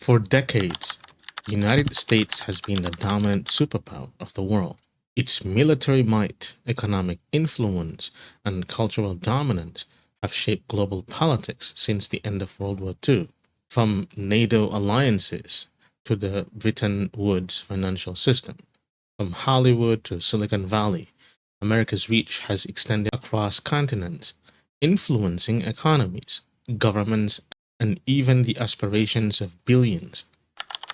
For decades, the United States has been the dominant superpower of the world. Its military might, economic influence, and cultural dominance have shaped global politics since the end of World War II. From NATO alliances to the Bretton Woods financial system, from Hollywood to Silicon Valley, America's reach has extended across continents, influencing economies, governments, and even the aspirations of billions.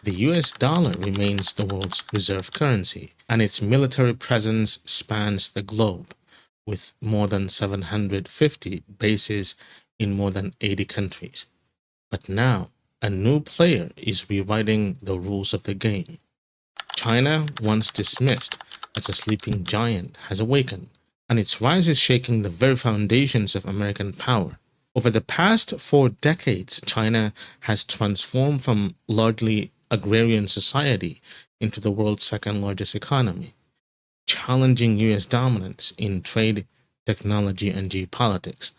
The US dollar remains the world's reserve currency, and its military presence spans the globe, with more than 750 bases in more than 80 countries. But now, a new player is rewriting the rules of the game. China, once dismissed as a sleeping giant, has awakened, and its rise is shaking the very foundations of American power. Over the past 4 decades, China has transformed from largely agrarian society into the world's second largest economy, challenging US dominance in trade, technology, and geopolitics.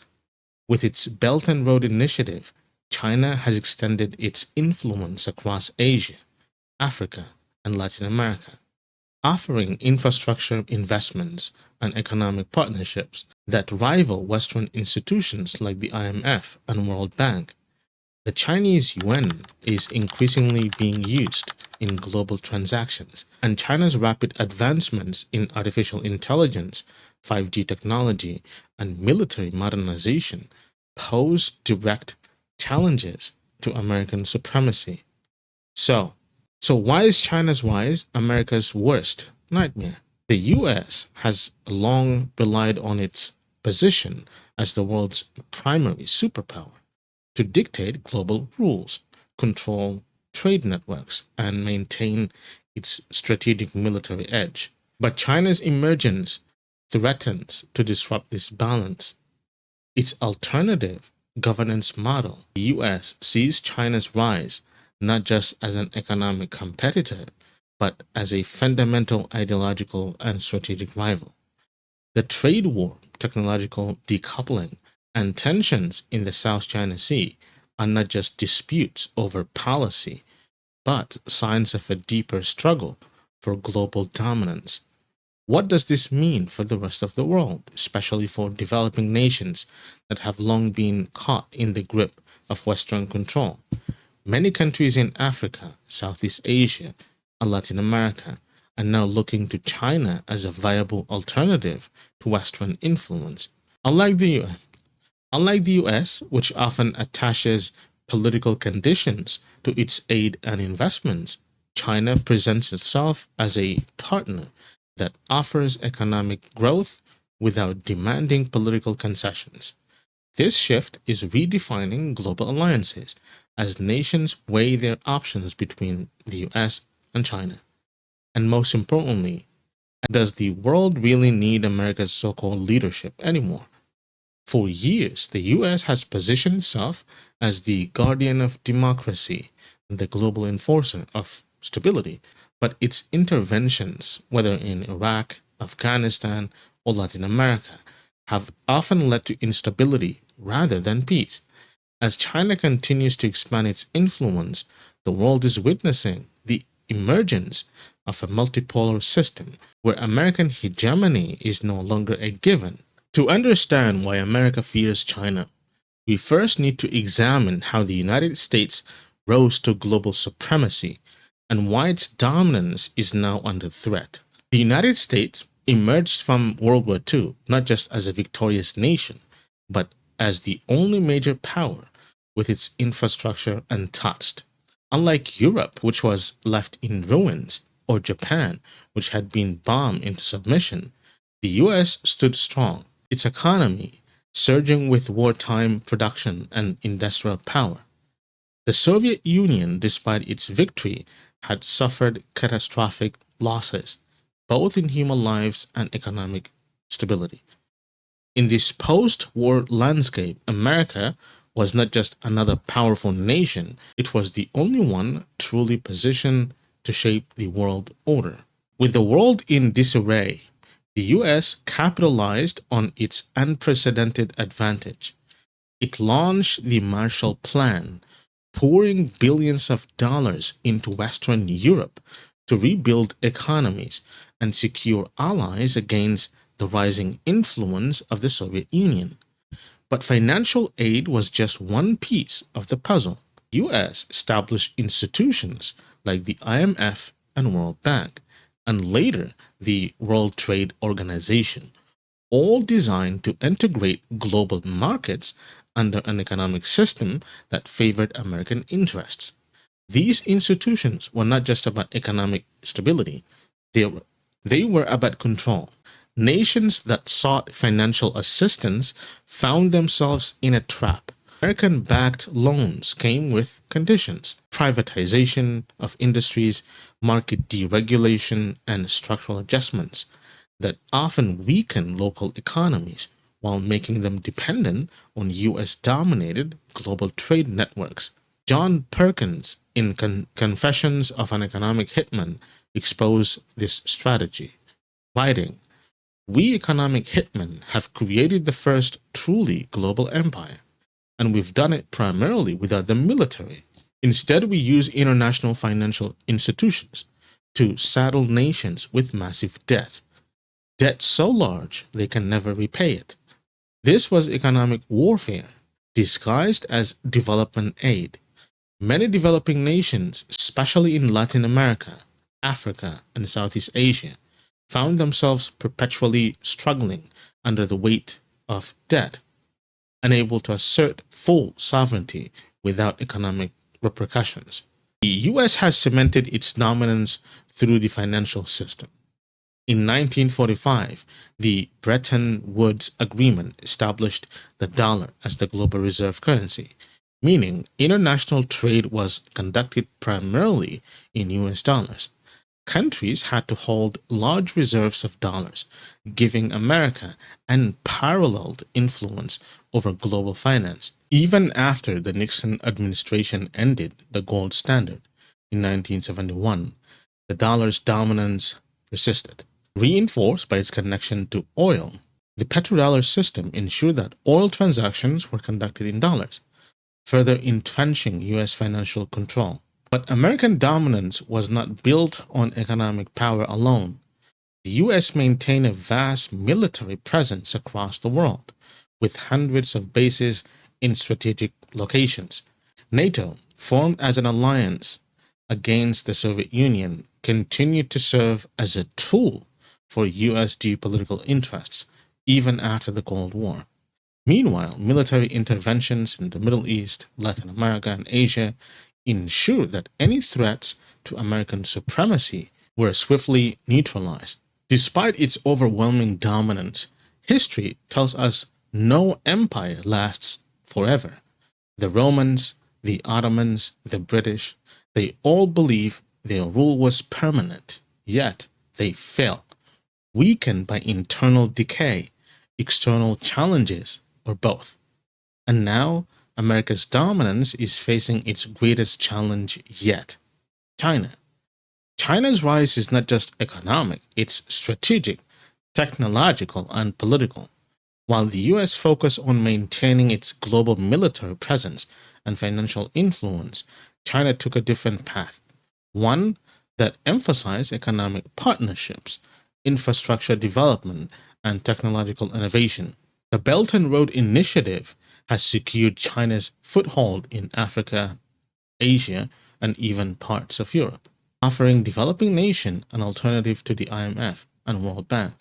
With its Belt and Road Initiative, China has extended its influence across Asia, Africa, and Latin America, offering infrastructure investments and economic partnerships that rival Western institutions like the IMF and World Bank. The Chinese yuan is increasingly being used in global transactions, and China's rapid advancements in artificial intelligence, 5G technology, and military modernization pose direct challenges to American supremacy. So, so why is China's rise America's worst nightmare? The US has long relied on its position as the world's primary superpower to dictate global rules, control trade networks, and maintain its strategic military edge. But China's emergence threatens to disrupt this balance. Its alternative governance model, the US, sees China's rise not just as an economic competitor, but as a fundamental ideological and strategic rival. The trade war, technological decoupling, and tensions in the South China Sea are not just disputes over policy, but signs of a deeper struggle for global dominance. What does this mean for the rest of the world, especially for developing nations that have long been caught in the grip of Western control? Many countries in Africa, Southeast Asia, and Latin America are now looking to China as a viable alternative to Western influence. Unlike the US, Unlike the US, which often attaches political conditions to its aid and investments, China presents itself as a partner that offers economic growth without demanding political concessions. This shift is redefining global alliances as nations weigh their options between the US and China. And most importantly, does the world really need America's so called leadership anymore? For years, the US has positioned itself as the guardian of democracy and the global enforcer of stability, but its interventions, whether in Iraq, Afghanistan, or Latin America, have often led to instability rather than peace. As China continues to expand its influence, the world is witnessing the emergence of a multipolar system where American hegemony is no longer a given. To understand why America fears China, we first need to examine how the United States rose to global supremacy and why its dominance is now under threat. The United States emerged from World War II not just as a victorious nation, but as the only major power with its infrastructure untouched. Unlike Europe, which was left in ruins, or Japan, which had been bombed into submission, the US stood strong, its economy surging with wartime production and industrial power. The Soviet Union, despite its victory, had suffered catastrophic losses, both in human lives and economic stability. In this post war landscape, America was not just another powerful nation, it was the only one truly positioned to shape the world order. With the world in disarray, the US capitalized on its unprecedented advantage. It launched the Marshall Plan, pouring billions of dollars into Western Europe to rebuild economies and secure allies against the rising influence of the Soviet Union. But financial aid was just one piece of the puzzle. The US established institutions like the IMF and World Bank, and later the World Trade Organization, all designed to integrate global markets under an economic system that favored American interests. These institutions were not just about economic stability, they were about control. Nations that sought financial assistance found themselves in a trap. American backed loans came with conditions: privatization of industries, market deregulation, and structural adjustments that often weaken local economies while making them dependent on US dominated global trade networks. John Perkins, in Confessions of an Economic Hitman, exposed this strategy, writing, "We economic hitmen have created the first truly global empire, and we've done it primarily without the military. Instead, we use international financial institutions to saddle nations with massive debt so large they can never repay it. This was economic warfare, disguised as development aid. Many developing nations, especially in Latin America, Africa, and Southeast Asia, found themselves perpetually struggling under the weight of debt, unable to assert full sovereignty without economic repercussions. The US has cemented its dominance through the financial system. In 1945, the Bretton Woods Agreement established the dollar as the global reserve currency, meaning international trade was conducted primarily in US dollars. Countries had to hold large reserves of dollars, giving America unparalleled influence over global finance. Even after the Nixon administration ended the gold standard in 1971, the dollar's dominance persisted. Reinforced by its connection to oil, the petrodollar system ensured that oil transactions were conducted in dollars, further entrenching US financial control. But American dominance was not built on economic power alone. The US maintained a vast military presence across the world, with hundreds of bases in strategic locations. NATO, formed as an alliance against the Soviet Union, continued to serve as a tool for US geopolitical interests even after the Cold War. Meanwhile, military interventions in the Middle East, Latin America, and Asia ensured that any threats to American supremacy were swiftly neutralized. Despite its overwhelming dominance, history tells us no empire lasts forever. The Romans, the Ottomans, the British, they all believed their rule was permanent, yet they fell, weakened by internal decay, external challenges, or both. And now, America's dominance is facing its greatest challenge yet: China. China's rise is not just economic, it's strategic, technological, and political. While the US focused on maintaining its global military presence and financial influence, China took a different path, one that emphasized economic partnerships, infrastructure development, and technological innovation. The Belt and Road Initiative has secured China's foothold in Africa, Asia, and even parts of Europe, offering developing nations an alternative to the IMF and World Bank.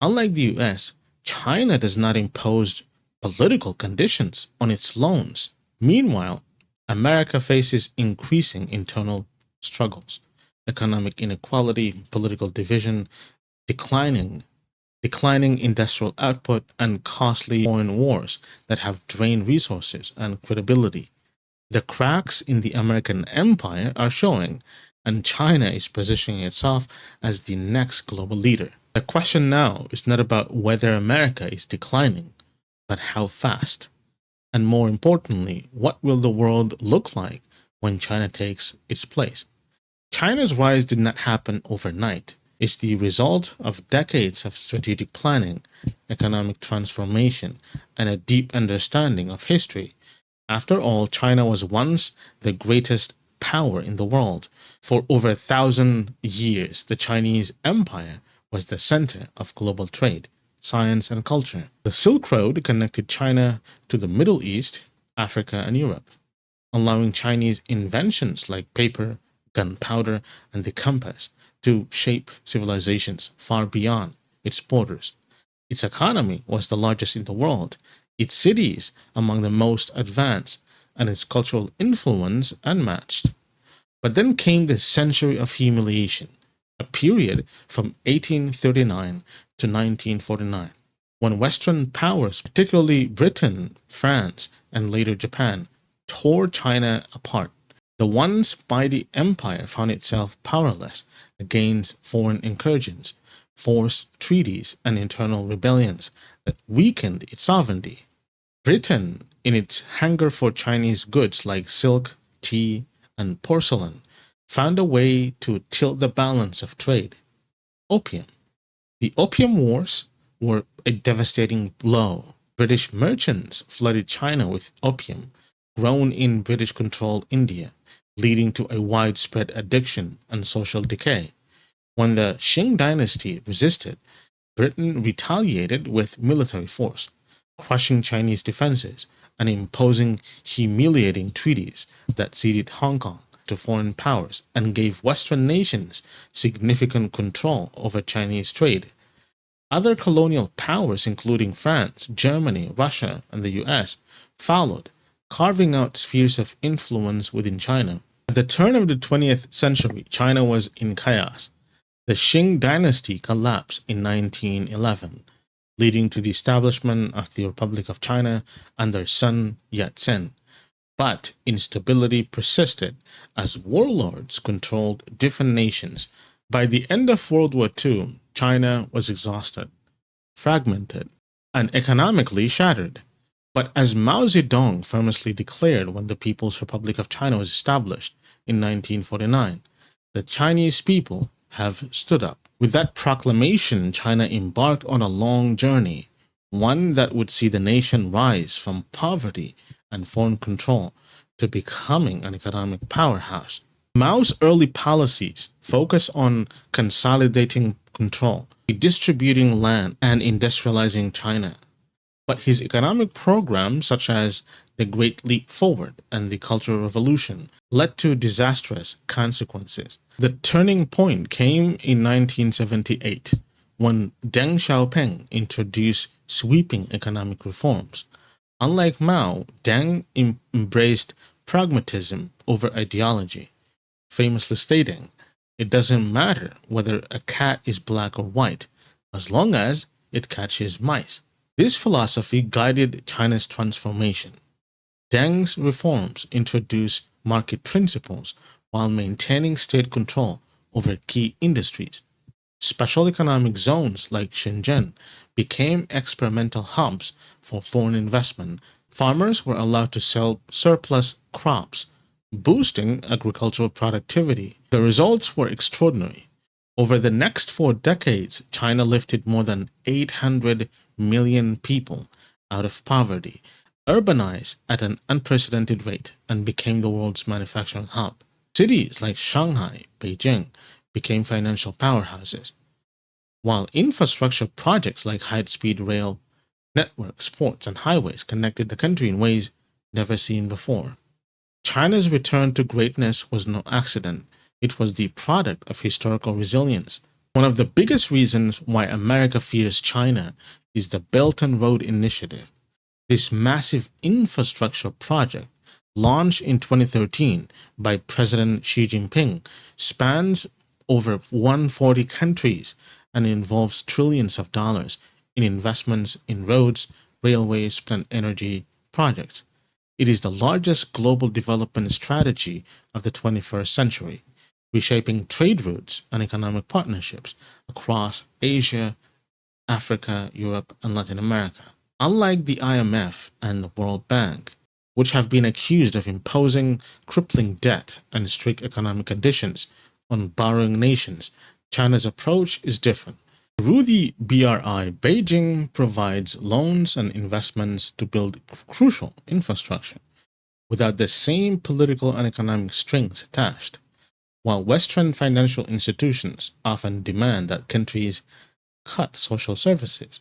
Unlike the US, China does not impose political conditions on its loans. Meanwhile, America faces increasing internal struggles, economic inequality, political division, declining industrial output, and costly foreign wars that have drained resources and credibility. The cracks in the American empire are showing, and China is positioning itself as the next global leader. The question now is not about whether America is declining, but how fast. And more importantly, what will the world look like when China takes its place? China's rise did not happen overnight. It's the result of decades of strategic planning, economic transformation, and a deep understanding of history. After all, China was once the greatest power in the world. For over 1,000 years, the Chinese Empire was the center of global trade, science, and culture. The Silk Road connected China to the Middle East, Africa, and Europe, allowing Chinese inventions like paper, gunpowder, and the compass to shape civilizations far beyond its borders. Its economy was the largest in the world, its cities among the most advanced, and its cultural influence unmatched. But then came the century of humiliation, a period from 1839 to 1949, when Western powers, particularly Britain, France, and later Japan, tore China apart. The once mighty empire found itself powerless against foreign incursions, forced treaties, and internal rebellions that weakened its sovereignty. Britain, in its hunger for Chinese goods like silk, tea, and porcelain, found a way to tilt the balance of trade. Opium. The Opium Wars were a devastating blow. British merchants flooded China with opium grown in British controlled India, leading to a widespread addiction and social decay. When the Qing dynasty resisted, Britain retaliated with military force, crushing Chinese defenses and imposing humiliating treaties that ceded Hong Kong to foreign powers and gave Western nations significant control over Chinese trade. Other colonial powers, including France, Germany, Russia, and the US, followed, carving out spheres of influence within China. At the turn of the 20th century, China was in chaos. The Qing dynasty collapsed in 1911, leading to the establishment of the Republic of China under Sun Yat-sen. But instability persisted as warlords controlled different nations. By the end of World War II, China was exhausted, fragmented, and economically shattered. But as Mao Zedong famously declared when the People's Republic of China was established in 1949, the Chinese people have stood up. With that proclamation, China embarked on a long journey, one that would see the nation rise from poverty and foreign control to becoming an economic powerhouse. Mao's early policies focus on consolidating control, redistributing land, and industrializing China. But his economic programs, such as the Great Leap Forward and the Cultural Revolution, led to disastrous consequences. The turning point came in 1978 when Deng Xiaoping introduced sweeping economic reforms. Unlike Mao, Deng embraced pragmatism over ideology, famously stating, "It doesn't matter whether a cat is black or white, as long as it catches mice." This philosophy guided China's transformation. Deng's reforms introduced market principles while maintaining state control over key industries. Special economic zones like Shenzhen became experimental hubs for foreign investment. Farmers were allowed to sell surplus crops, boosting agricultural productivity. The results were extraordinary. Over the next 4 decades, China lifted more than 800 million people out of poverty, urbanized at an unprecedented rate, and became the world's manufacturing hub. Cities like Shanghai, Beijing became financial powerhouses, while infrastructure projects like high-speed rail networks, ports, and highways connected the country in ways never seen before. China's return to greatness was no accident. It was the product of historical resilience. One of the biggest reasons why America fears China is the Belt and Road Initiative. This massive infrastructure project, launched in 2013 by President Xi Jinping, spans over 140 countries and involves trillions of dollars in investments in roads, railways, and energy projects. It is the largest global development strategy of the 21st century, reshaping trade routes and economic partnerships across Asia, Africa, Europe, and Latin America. Unlike the IMF and the World Bank, which have been accused of imposing crippling debt and strict economic conditions on borrowing nations, China's approach is different. Through the BRI, Beijing provides loans and investments to build crucial infrastructure, without the same political and economic strings attached. While Western financial institutions often demand that countries cut social services,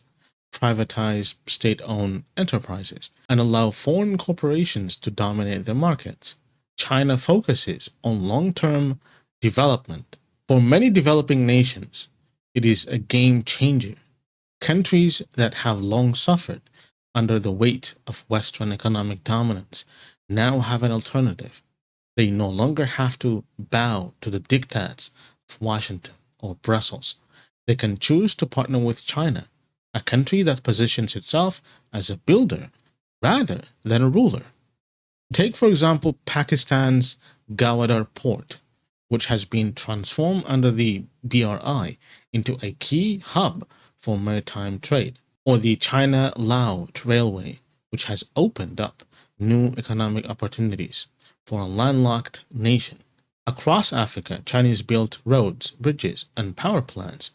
privatize state owned enterprises, and allow foreign corporations to dominate their markets, China focuses on long term development. For many developing nations, it is a game changer. Countries that have long suffered under the weight of Western economic dominance now have an alternative. They no longer have to bow to the diktats of Washington or Brussels. They can choose to partner with China, a country that positions itself as a builder rather than a ruler. Take, for example, Pakistan's Gawadar port, which has been transformed under the BRI into a key hub for maritime trade, or the China Lao Railway, which has opened up new economic opportunities for a landlocked nation. Across Africa, Chinese built roads, bridges, and power plants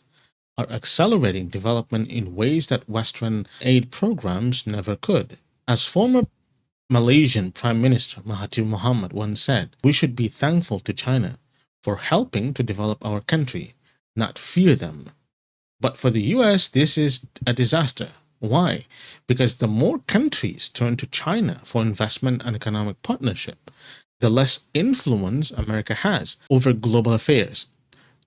are accelerating development in ways that Western aid programs never could. As former Malaysian Prime Minister Mahathir Mohamad once said, we should be thankful to China for helping to develop our country, not fear them. But for the US, this is a disaster. Why? Because the more countries turn to China for investment and economic partnership, the less influence America has over global affairs.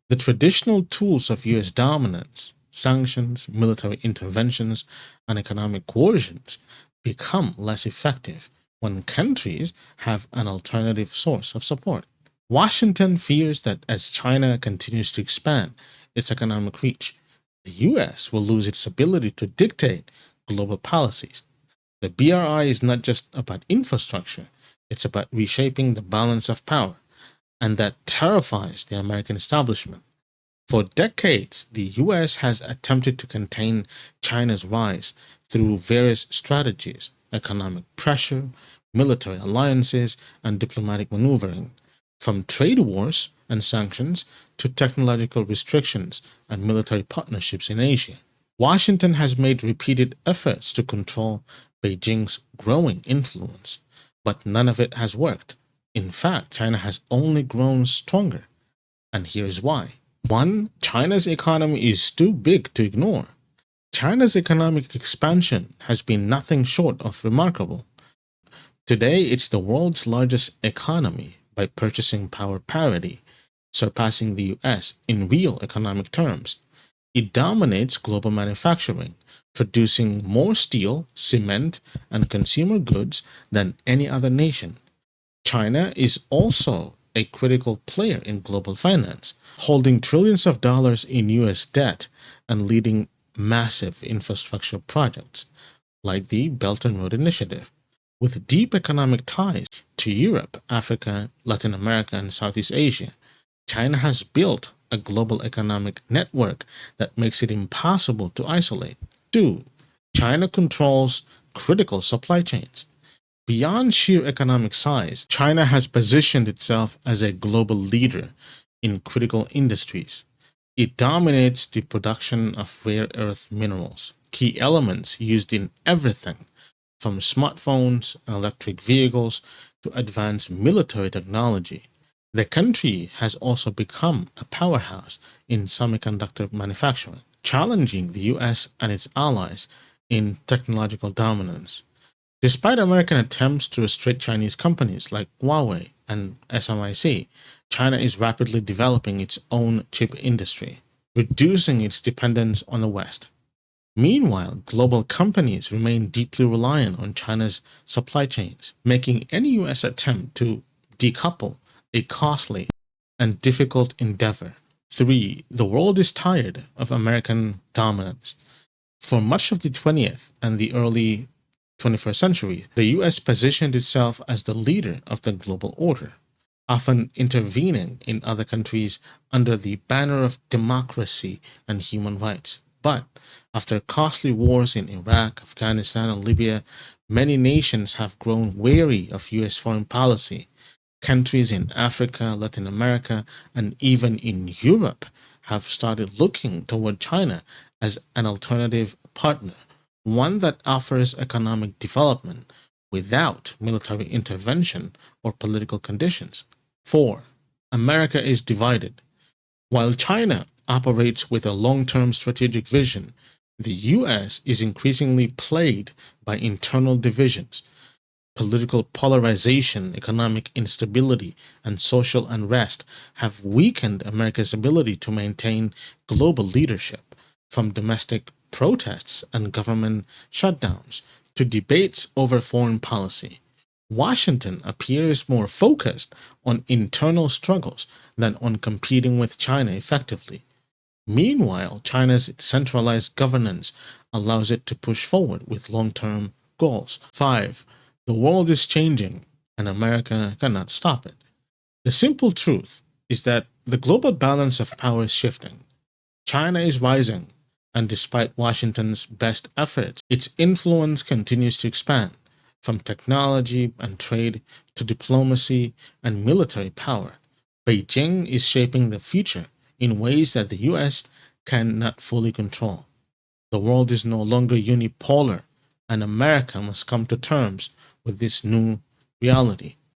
The traditional tools of US dominance, sanctions, military interventions, and economic coercions become less effective when countries have an alternative source of support. Washington fears that as China continues to expand its economic reach, the US will lose its ability to dictate global policies. The BRI is not just about infrastructure, it's about reshaping the balance of power, and that terrifies the American establishment. For decades, the US has attempted to contain China's rise through various strategies: economic pressure, military alliances, and diplomatic maneuvering. From trade wars and sanctions to technological restrictions and military partnerships in Asia, Washington has made repeated efforts to control Beijing's growing influence, but none of it has worked. In fact, China has only grown stronger. And here's why. One, China's economy is too big to ignore. China's economic expansion has been nothing short of remarkable. Today, it's the world's largest economy by purchasing power parity, surpassing the US in real economic terms. It dominates global manufacturing, producing more steel, cement, and consumer goods than any other nation. China is also a critical player in global finance, holding trillions of dollars in US debt and leading massive infrastructure projects like the Belt and Road Initiative. With deep economic ties to Europe, Africa, Latin America, and Southeast Asia, China has built a global economic network that makes it impossible to isolate. Two, China controls critical supply chains. Beyond sheer economic size, China has positioned itself as a global leader in critical industries. It dominates the production of rare earth minerals, key elements used in everything from smartphones and electric vehicles to advanced military technology. The country has also become a powerhouse in semiconductor manufacturing, challenging the US and its allies in technological dominance. Despite American attempts to restrict Chinese companies like Huawei and SMIC, China is rapidly developing its own chip industry, reducing its dependence on the West. Meanwhile, global companies remain deeply reliant on China's supply chains, making any US attempt to decouple a costly and difficult endeavor. 3. The world is tired of American dominance. For much of the 20th and the early 21st century, the US positioned itself as the leader of the global order, often intervening in other countries under the banner of democracy and human rights. But after costly wars in Iraq, Afghanistan, and Libya, many nations have grown wary of US foreign policy. Countries in Africa, Latin America, and even in Europe have started looking toward China as an alternative partner, one that offers economic development without military intervention or political conditions. 4. America is divided. While China operates with a long term strategic vision, the US is increasingly plagued by internal divisions. Political polarization, economic instability, and social unrest have weakened America's ability to maintain global leadership, from domestic protests and government shutdowns to debates over foreign policy. Washington appears more focused on internal struggles than on competing with China effectively. Meanwhile, China's centralized governance allows it to push forward with long term goals. 5. The world is changing, and America cannot stop it. The simple truth is that the global balance of power is shifting. China is rising, and despite Washington's best efforts, its influence continues to expand, from technology and trade to diplomacy and military power. Beijing is shaping the future in ways that the US cannot fully control. The world is no longer unipolar, and America must come to terms with this new reality.